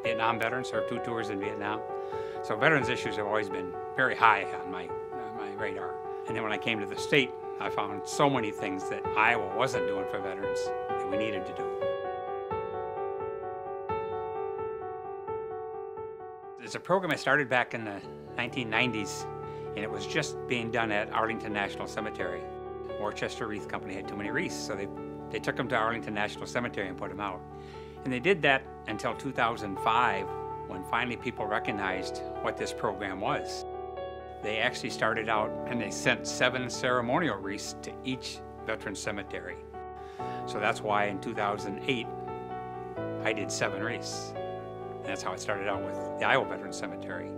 Vietnam veteran, served 2 tours in Vietnam. So veterans issues have always been very high on my radar. And then when I came to the state, I found so many things that Iowa wasn't doing for veterans that we needed to do. It's a program I started back in the 1990s, and it was just being done at Arlington National Cemetery. Worcester Wreath Company had too many wreaths, so they took them to Arlington National Cemetery and put them out. And they did that until 2005, when finally people recognized what this program was. They actually started out and they sent 7 ceremonial wreaths to each veteran cemetery. So that's why in 2008, I did 7 wreaths. And that's how it started out with the Iowa Veterans Cemetery.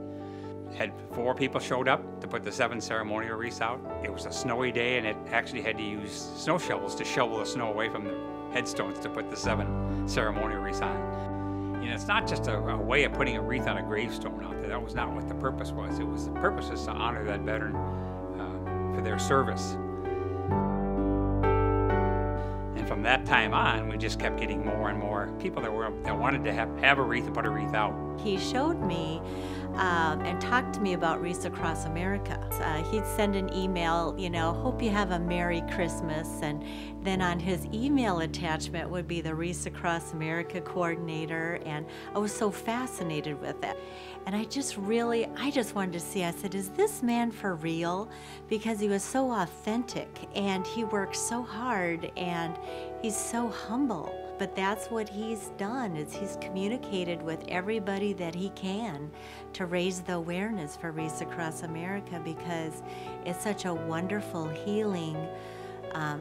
Had 4 people showed up to put the 7 ceremonial wreaths out. It was a snowy day and it actually had to use snow shovels to shovel the snow away from the headstones to put the 7 ceremonial wreaths on. You know, it's not just a way of putting a wreath on a gravestone out there. That was not what the purpose was. The purpose was to honor that veteran for their service. And from that time on, we just kept getting more and more people that wanted to have a wreath and put a wreath out. He showed me and talked to me about Wreaths Across America. He'd send an email, you know, hope you have a Merry Christmas, and then on his email attachment would be the Wreaths Across America coordinator, and I was so fascinated with it. And I just wanted to see, I said, is this man for real? Because he was so authentic and he worked so hard and he's so humble. But that's what he's done, is he's communicated with everybody that he can to raise the awareness for Wreaths Across America, because it's such a wonderful healing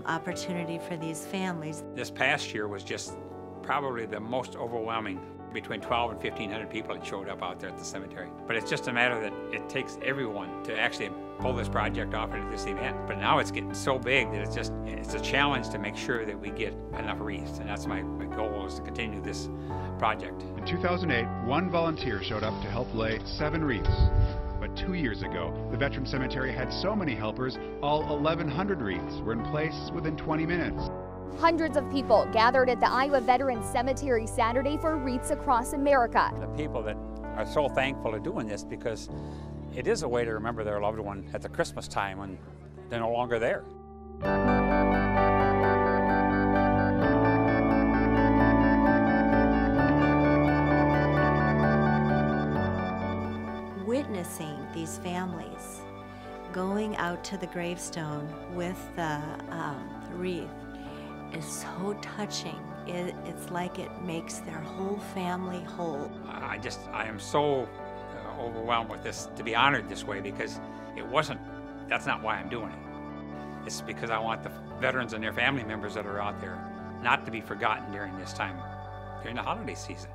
opportunity for these families. This past year was just probably the most overwhelming. Between 12 and 1,500 people had showed up out there at the cemetery. But it's just a matter that it takes everyone to actually pull this project off into this event. But now it's getting so big that it's a challenge to make sure that we get enough wreaths. And that's my goal, is to continue this project. In 2008, 1 volunteer showed up to help lay 7 wreaths. But 2 years ago, the Veteran Cemetery had so many helpers, all 1,100 wreaths were in place within 20 minutes. Hundreds of people gathered at the Iowa Veterans Cemetery Saturday for Wreaths Across America. The people that are so thankful of doing this, because it is a way to remember their loved one at the Christmas time when they're no longer there. Witnessing these families going out to the gravestone with the wreath is so touching. It's like it makes their whole family whole. I am so overwhelmed with this, to be honored this way, because that's not why I'm doing it. It's because I want the veterans and their family members that are out there not to be forgotten during this time, during the holiday season.